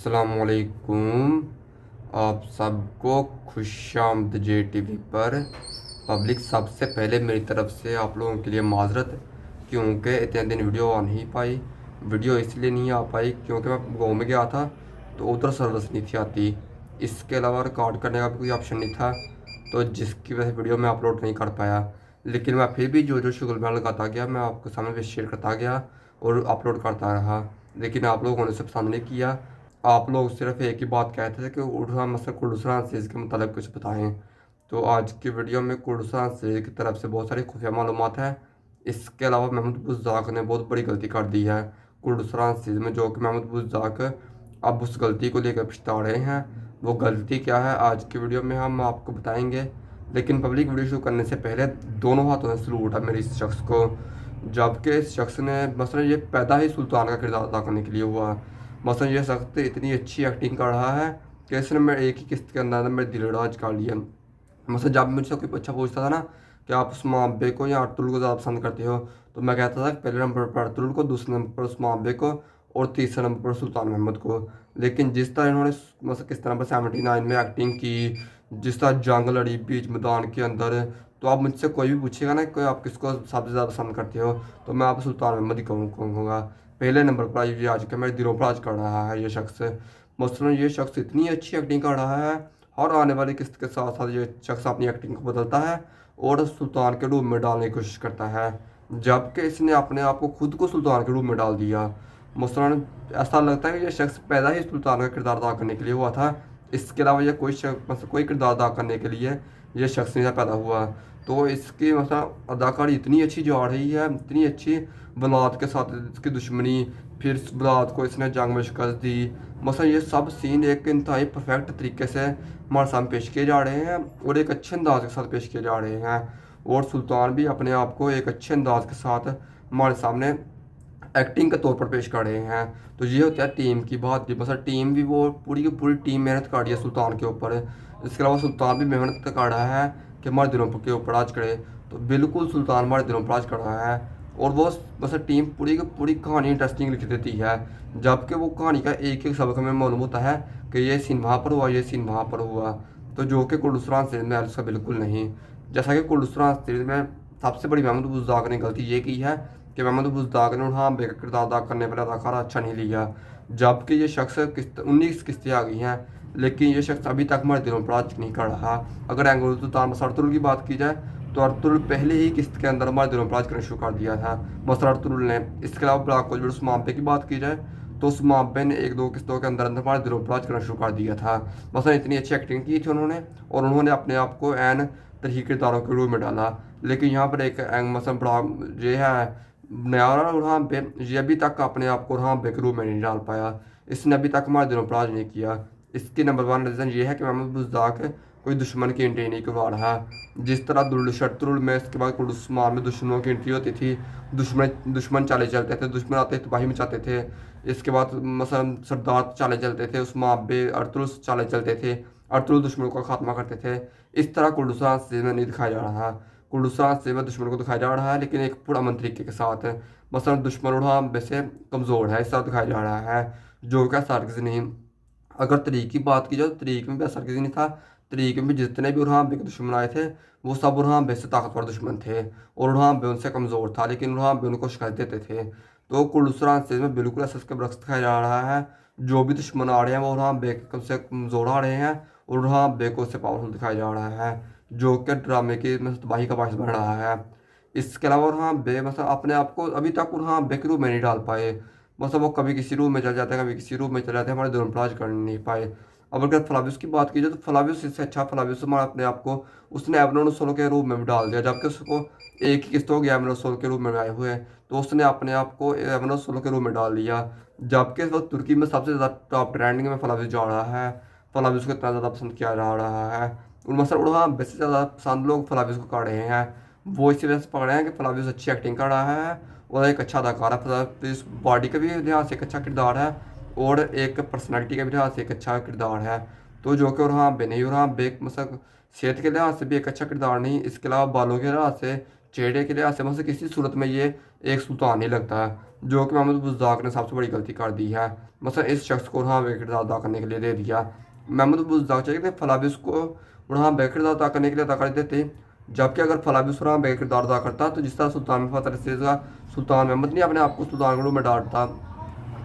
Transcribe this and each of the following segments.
अस्सलामुअलैकुम। आप सबको खुशामद जे टीवी पर। पब्लिक, सबसे पहले मेरी तरफ से आप लोगों के लिए माजरत, क्योंकि इतने दिन वीडियो आ नहीं पाई। वीडियो इसलिए नहीं आ पाई क्योंकि मैं गाँव में गया था, तो उधर सर्विस नहीं थी आती। इसके अलावा रिकॉर्ड करने का भी कोई ऑप्शन नहीं था, तो जिसकी वजह से वीडियो मैं अपलोड नहीं कर पाया। लेकिन मैं फिर भी जो जो शुगर मैं लगाता गया, मैं आपके सामने भी शेयर करता गया और अपलोड करता रहा। लेकिन आप लोगों ने उसे पसंद नहीं किया। आप लोग सिर्फ एक ही बात कहते थे कि उर्दू मसल कुर्दुस्तान सीरीज़ के मतलब कुछ बताएं। तो आज की वीडियो में कुर्दुस्तान सीरीज़ की तरफ से बहुत सारी खुफिया मालूमात है। इसके अलावा महमूद बुज़्ज़ाक़ ने बहुत बड़ी गलती कर दी है कुर्दुस्तान सीरीज़ में, जो कि महमूद बुज़्ज़ाक़ अब उस गलती को लेकर पछता रहे हैं। वो गलती क्या है आज की वीडियो में हम आपको बताएंगे। लेकिन पब्लिक, वीडियो शुरू करने से पहले दोनों हाथों से सलूट है मेरे इस शख्स को, जबकि इस शख्स ने मसलन ये पैदा ही सुल्तान का किरदार अदा करने के लिए हुआ। मसलन ये शख्स इतनी अच्छी एक्टिंग कर रहा है कि इसने मैं एक ही किस्त के अंदर मेरे दिलराज कर लिया। मसलन जब मुझसे कोई बच्चा पूछता था ना कि आप उस्मान अब्बे को या अर्तुल को ज़्यादा पसंद करते हो, तो मैं कहता था कि पहले नंबर पर अर्तुल को, दूसरे नंबर पर उस्मान अब्बे को और तीसरे नंबर पर सुल्तान महमूद को। लेकिन जिस तरह इन्होंने मतलब किस तरह पर 79 में एक्टिंग की, जिस तरह जंग लड़ी बीच मैदान के अंदर, तो आप मुझसे कोई भी पूछेगा ना कि आप किसको सबसे ज़्यादा पसंद करते हो, तो मैं आप सुल्तान महमूद ही कहूँगा। पहले नंबर पर ये आज के मेरे दिलों पर आज कर रहा है ये शख्स। मसलन ये शख्स इतनी अच्छी एक्टिंग कर रहा है, हर आने वाली किस्त के साथ साथ ये शख्स अपनी एक्टिंग को बदलता है और सुल्तान के रूप में डालने की कोशिश करता है, जबकि इसने अपने आप को खुद को सुल्तान के रूप में डाल दिया। मसलन ऐसा लगता है कि ये शख्स पैदा ही सुल्तान का किरदार अदा करने के लिए हुआ था। इसके अलावा यह कोई मतलब कोई किरदार अदा करने के लिए ये शख्स नहीं पैदा हुआ। तो इसकी मतलब अदाकारी इतनी अच्छी जा रही है, इतनी अच्छी। बलात के साथ इसकी दुश्मनी, फिर बलात को इसने जंग में शिकस्त दी। मसलन ये सब सीन एक इंतहाई परफेक्ट तरीके से हमारे सामने पेश किए जा रहे हैं और एक अच्छे अंदाज के साथ पेश किए जा रहे हैं। और सुल्तान भी अपने आप को एक अच्छे अंदाज के साथ हमारे सामने एक्टिंग के तौर पर पेश कर रहे हैं। तो ये होता है टीम की बात। मतलब टीम भी, वो पूरी की पूरी टीम मेहनत कर रही है सुल्तान के ऊपर। इसके अलावा सुल्तान भी मेहनत कर रहा है कि हमारे दिलों के ऊपर राज करे। तो बिल्कुल सुल्तान हमारे दिलों पर राज कर रहा है और वो मतलब टीम पूरी की पूरी कहानी इंटरेस्टिंग लिख देती है, जबकि वो कहानी का एक एक सबक हमें मालूम होता है कि ये सीन वहाँ पर हुआ, ये सीन वहाँ पर हुआ। तो जो कि कुर्दुस्तान सीरीज़ में उसका बिल्कुल नहीं। जैसा कि कुर्दुस्तान सीरीज़ में सबसे बड़ी महमूद बुज़्ज़ाक़ ने गलती ये की है कि महमूद बुज़्ज़ाक़ ने उन्हें बेका किरदार अदा करने पर अदाकार अच्छा नहीं लिया, जबकि ये शख्स 19 किस्तें आ गई हैं, लेकिन ये शख्स अभी तक हमारे दिलों पर राज नहीं कर रहा। अगर एंगल सुल्तान अर्तुल की बात की जाए, तो अर्तुल पहले ही किस्त के अंदर हमारे दिलों पर राज करना शुरू कर दिया था मसर अर्तुल ने। इसके अलावा ब्लाक कोच उस्मान पे की बात की जाए, तो उस्मान पे ने एक दो किस्तों के अंदर अंदर हमारे दिलों पर राज करना शुरू कर दिया था। मसलन इतनी अच्छी एक्टिंग की थी उन्होंने, और उन्होंने अपने आप को एन तरही किरदारों के रूप में डाला। लेकिन यहाँ पर एक मसलन बड़ा ये है नया उर्हान पे, ये अभी तक अपने आप को उर्हान पे के रूप में नहीं डाल पाया। इसने अभी तक हमारे दिलों पर राज नहीं किया। इसकी नंबर 1 रीज़न ये है कि महमूद बुज़्ज़ाक़ कोई दुश्मन की एंट्री नहीं करवा रहा। जिस तरह दुर्शतरुल में, इसके बाद कुर्दुस्तान में दुश्मनों की एंट्री होती थी, दुश्मन चाले चलते थे, दुश्मन आते तबाही मचाते थे। इसके बाद मसलन सरदार चाले चलते थे, उस्मान अब्बे अर्तुल चाले चलते थे, अर्तुल दुश्मनों का खात्मा करते थे। इस तरह कुर्दुस्तान से में नहीं दिखाया जा रहा। कुर्दुस्तान से में दुश्मन को दिखाया जा रहा है, लेकिन एक पुरअमन तरीके के साथ। मसलन दुश्मन उड़ा वैसे कमज़ोर है, इस तरह दिखाया जा रहा है, जो कि सार्किस नहीं। अगर तरीक की बात की जाए तो तरीक में भी असर किसी नहीं था। तरीक में भी जितने भी उर्हान बे के दुश्मन आए थे, वो सब उर्हान बे से ताकतवर दुश्मन थे और उर्हान बे उनसे कमज़ोर था, लेकिन उर्हान बे उनको शिकस्त देते थे। तो कुर्दुस्तान स्टेज में बिल्कुल ऐसा इसके बरक्स दिखाया जा रहा है। जो भी दुश्मन आ रहे हैं वो उर्हान बे के से कमज़ोर आ रहे हैं और उर्हान बे को उससे पावरफुल दिखाया जा रहा है, जो कि ड्रामे की मतलब तबाही का बायस बन रहा है। इसके अलावा उर्हान बे मतलब अपने आप को अभी तक उर्हान बे के रूप में नहीं डाल पाए। मतलब वो कभी किसी रूम में चल जाते हैं, कभी किसी रूम में चले जाते हैं, हमारे दिलों पर राज कर नहीं पाए। अब अगर फ्लावियस की बात की जाए, तो फ्लावियस इससे अच्छा, फ्लावियस हमारा अपने आप को उसने एवनोन सोलो के रूप में भी डाल दिया, जबकि उसको एक ही किस्त हो गया एवनोन सोलो के रूप में आए हुए, तो उसने अपने आप को एवनोन सोलो के रूप में डाल दिया। जबकि इस वक्त तुर्की में सबसे ज़्यादा टॉप ट्रेंडिंग में फ्लावियस जा रहा है। फ्लावियस को इतना ज़्यादा पसंद किया जा रहा है। उन मसल उड़ा वैसे ज़्यादा पसंद लोग फ्लावियस को कर रहे हैं। वो इसी वजह से पकड़ रहे हैं कि फ्लावियस अच्छी एक्टिंग कर रहा है और एक अच्छा अदाकार है। फ्लावियस बॉडी का भी लिहाज से एक अच्छा किरदार है और एक पर्सनैलिटी का भी लिहाज से एक अच्छा किरदार है। तो जो कि उर्हान बे नहीं, उर्हान बे मतलब सेहत के लिहाज से भी एक अच्छा किरदार नहीं, इसके अलावा बालों के लिहाज से चेहरे के लिहाज से मतलब किसी सूरत में ये एक सुल्तान नहीं लगता है, जो कि महमूद बुज़दाक ने सबसे बड़ी गलती कर दी है। मतलब इस शख्स को उर्हान बेग किरदार अदा करने के लिए दे दिया। महमूद बुज़दाक चाहिए थे फलाबिस को उर्हान बेग किरदार अदा करने के लिए अदा कर देते, जबकि अगर फलाबिस उर्हान बेग किरदार अदा करता तो जिस तरह सुल्तान फतेह का सुल्तान महमूद ने अपने आप को सुल्तान के रूप में डालता,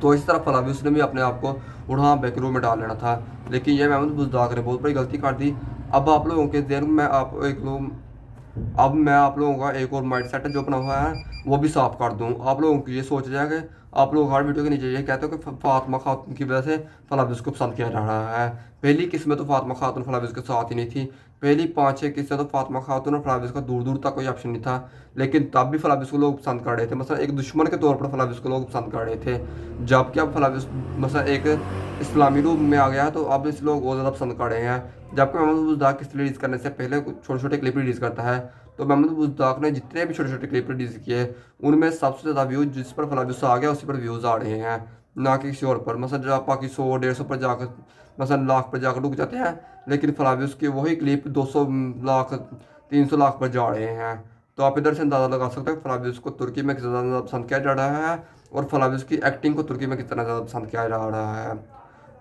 तो इस तरह फलाबिस ने भी अपने आप को उर्हान बेग के रूप में डाल लेना था। लेकिन यह महमूद बुज़दाक ने बहुत बड़ी गलती कर दी। अब आप लोगों के जहन में आप एक लोग अब मैं आप लोगों का एक और माइंड सेट जो बना हुआ है वो भी साफ कर दूं। आप लोगों की ये सोच जाएगा, आप लोग हर वीडियो के नीचे ये कहते हो कि फातिमा खातून की वजह से फलाबिस को पसंद किया जा रहा है। पहली किस्में तो फातिमा खातून फलाबिस के साथ ही नहीं थी। पहली 5-6 किस्में तो फातिमा खातून और फलाबिस का दूर दूर तक कोई ऑप्शन नहीं था, लेकिन तब भी फलाबिस को लोग पसंद कर रहे थे। मतलब एक दुश्मन के तौर पर फलाबिस को लोग पसंद कर रहे थे, जबकि अब फलाबिस मतलब एक इस्लामी रूप में आ गया है, तो अब इस लोग और ज़्यादा पसंद कर रहे हैं। जबकि महमूद बुज़दाक किस रिलीज़ करने से पहले कुछ छोटे छोटे क्लिप रिलीज़ करता है, तो महमूद बुज़दाक ने जितने भी छोटे छोटे क्लिप रिलीज़ किए उनमें सबसे ज़्यादा व्यूज़ जिस पर फलाबिस आ गया उसी पर व्यूज़ आ रहे हैं, ना कि किसी और पर। मतलब जब बाकी 100-150 पर जाकर मतलब लाख पर जाकर रुक जाते हैं, लेकिन फलाबिस की वही क्लिप 200 लाख 300 लाख पर जा रहे हैं। तो आप इधर से अंदाज़ा लगा सकते हैं फलाबिस को तुर्की में कितना ज़्यादा पसंद किया जा रहा है और फलाबिस की एक्टिंग को तुर्की में कितना ज़्यादा पसंद किया जा रहा है।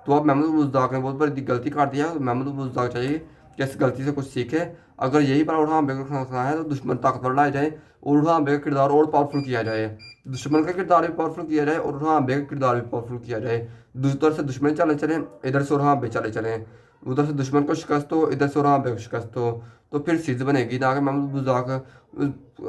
तो अब महमूद बुज़दाक ने बहुत बड़ी गलती कर दिया। महमूद बुज़दाक चाहिए कि इस गलती से कुछ सीखे। अगर यही पर उर्हान बेग को रखना है तो दुश्मन ताकतवर लाए जाए और उर्हान बेग का किरदार और पावरफुल किया जाए। दुश्मन का किरदार भी पावरफुल किया जाए और उर्हान बेग का किरदार भी पावरफुल किया जाए। उधर से दुश्मन चले चले, इधर से उर्हान बेग चले चले। उधर से दुश्मन को शिकस्त हो, इधर से उर्हान बेग को शिकस्त हो, तो फिर सीरीज बनेगी ना कि महमूद बुज़दाक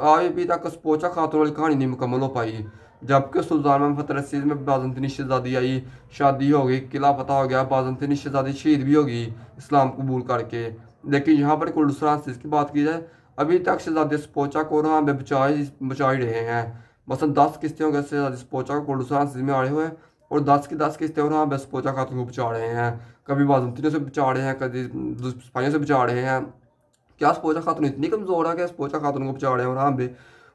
आज भी तक स्पोचा खातून वाली कहानी नहीं मुकम्मल हो पाई। जबकि सुल्तान महमूद फतेह रसीद में बाज़ंतनी शहज़ादी आई, शादी हो गई, किला फतह हो गया, बाज़ंतनी शहज़ादी शहीद भी होगी इस्लाम कबूल करके। लेकिन यहाँ पर कुल्लू फ्रांसिस की बात की जाए, अभी तक शहज़ादे स्पोचा को वहाँ में बचा ही रहे हैं। मसलन 10 किस्तें हो गए शहज़ादे स्पोचा को कुल्लू फ्रांसिस में आए हुए, और 10 की 10 किस्तें वहाँ में स्पोचा खातून को बचा रहे हैं। कभी बाज़ंतनियों से बचा रहे हैं, कभी सिपाहियों से बचा रहे हैं। क्या स्पोचा खातून इतनी कमज़ोर है कि स्पोचा खातून को बचा रहे हैं?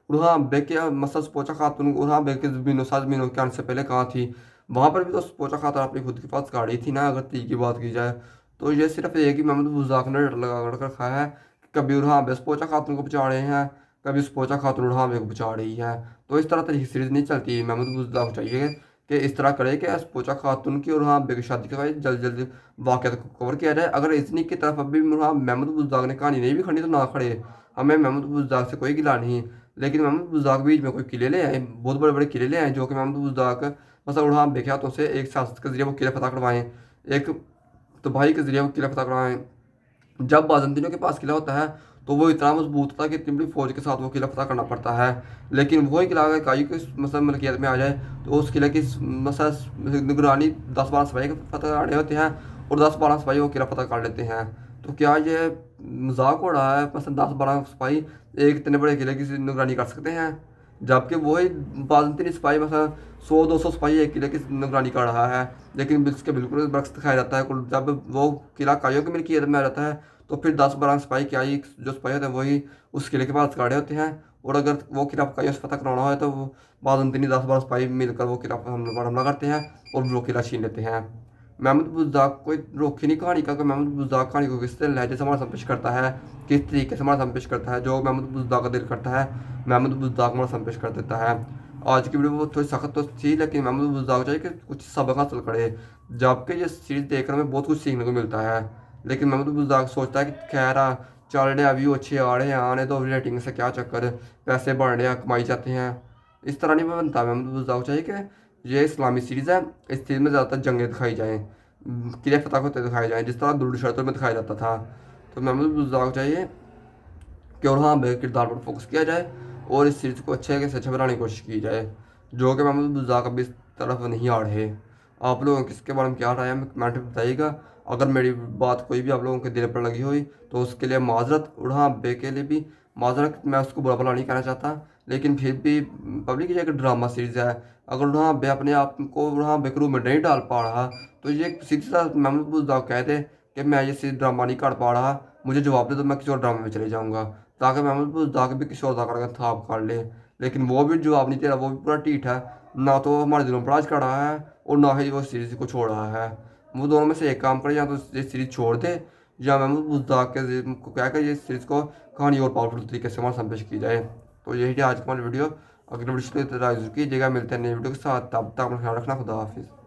और हाँ बेग के मसला स्पोचा खातून और हाँ बेग के ज़मीनों सात ज़मीनों के आने से पहले कहाँ थी? वहाँ पर भी तो स्पोचा खातून अपनी खुद के पास गाड़ी थी ना, अगर ती की बात की जाए। तो ये सिर्फ एक ही महमूद बुज़दाक ने डर लगा कर रखा है कि कभी उर्हा बे स्पोचा खातून को बचा रहे हैं, कभी स्पोचा खातून उर्हा बे को बचा रही है। तो इस तरह तरीके सीरीज़ नहीं चलती। महमूद बुज़दाक को चाहिए कि इस तरह करे कि स्पोचा खातून की और हाँ बे की शादी करवाई, जल्द जल्द वाक़यात को कवर किया जाए। अगर इतनी की तरफ अभी महमूद बुज़दाक ने कहानी नहीं भी खड़ी तो ना खड़े, हमें महमूद बुज़दाक से कोई गिला नहीं। लेकिन महमूद बुज़दाक बीच में कोई किले ले आए, बहुत बड़े बड़े किले ले आए, जो कि महमूद बुज़दाक मतलब उड़ान बेख्यातों से एक सियासत के जरिए वो किले फतह करवाएं, एक तबाही के जरिए वो किला फतह करवाएं। जब बाज़ंतीनों के पास किला होता है तो वो इतना मजबूत होता है कि इतनी बड़ी फौज के साथ वो किला फतह करना पड़ता है। लेकिन वही किला अगर काई की मतलब मलकियत में आ जाए तो उस किले की मतलब निगरानी 10-12 सिपाही के फतह करने होते हैं और 10-12 सिपाही वो किला फतह कर लेते हैं। तो क्या ये मजाक हो रहा है? मतलब 10-12 सिपाही एक इतने बड़े किले की निगरानी कर सकते हैं, जबकि वही बाज़ंतीन सिपाही मतलब 100-200 सिपाही एक किले की निगरानी कर रहा है। लेकिन इसके बिल्कुल बरक्स दिखाया जाता है। जब वो किला काइयों की मिल्कियत में आ जाता है तो फिर 10-12 सिपाही क्या ही जो सिपाही होते हैं वही उस किले के पास खड़े होते हैं, और अगर वो किला काइयों से फतह करवाना हो तो वो बाज़ंतीनी 10-12 सिपाही मिलकर वो किला पर हमला करते हैं और वो किला छीन लेते हैं। महमूद बुज़दाक कोई रोकी नहीं कहानी का कि महमूद बुज़दाक कहानी को किस लहजे से हमारा संपेश करता है, किस तरीके से हमारा संपेश करता है। जो महमूद बुज़दाक का दिल करता है महमूद बुज़दाक हमारा संपेश कर देता है। आज की वीडियो में थोड़ी सख्त तो थी, लेकिन महमूद बुज़दाक चाहिए कि कुछ सबक हासिल करे, जबकि ये सीरीज़ देखकर हमें बहुत कुछ सीखने को मिलता है। लेकिन महमूद बुज़दाक सोचता है कि खैर चल रहे व्यू अच्छे आ रहे हैं, आने तो रेटिंग से क्या चक्कर, पैसे बढ़ रहे हैं, कमाई जाते हैं। इस तरह नहीं बनता। महमूद बुज़दाक चाहिए कि ये इस्लामी सीरीज़ है, इस सीरीज़ में ज़्यादातर जंगें दिखाई जाएँ, किले फतह होते दिखाए जाएँ, जिस तरह दुर्द शर्तों में दिखाया जाता था। तो महमूद बुज़दाक चाहिए कि और हाँ मेरे किरदार पर फोकस किया जाए और इस सीरीज़ को अच्छे से अच्छा बनाने की कोशिश की जाए, जो कि महमूद बुज़दाक अभी इस तरफ नहीं आ रहे। आप लोगों को इसके बारे में क्या राय है हमें कमेंट में बताइएगा। अगर मेरी बात कोई भी आप लोगों के दिल पर लगी हुई तो उसके लिए माजरत, और हाँ बे के लिए भी माजरत। मैं उसको बुरा भला नहीं कहना चाहता, लेकिन फिर भी पब्लिक ये एक ड्रामा सीरीज़ है। अगर वहाँ बे अपने आप को वहाँ बेकरू में नहीं डाल पा रहा तो ये सीधी सा महमूद बुज़दाक कह दे कि मैं ये सीरीज ड्रामा नहीं कर पा रहा, मुझे जवाब दे तो मैं किसी और ड्रामे में चले जाऊँगा, ताकि महमूद बुज़दाक भी किसी और अदाकार का थाप कर ले। लेकिन वो भी जवाब नहीं दे रहा, वो भी पूरा ढीठ है, ना तो हमारे दिलों पर राज कर रहा है और ना ही वो सीरीज़ को छोड़ रहा है। वो दोनों में से एक काम करे, या तो ये सीरीज़ छोड़ दे या महमूद बुज़दाक के को क्या कर ये सीरीज़ को कहानी और पावरफुल तरीके से हमारा संपेश की जाए। तो यही थी आज का हमारी वीडियो। अगली वीडियो से कीजिएगा, मिलते हैं नई वीडियो के साथ, तब तक अपना ख्याल रखना, खुदा हाफिज़।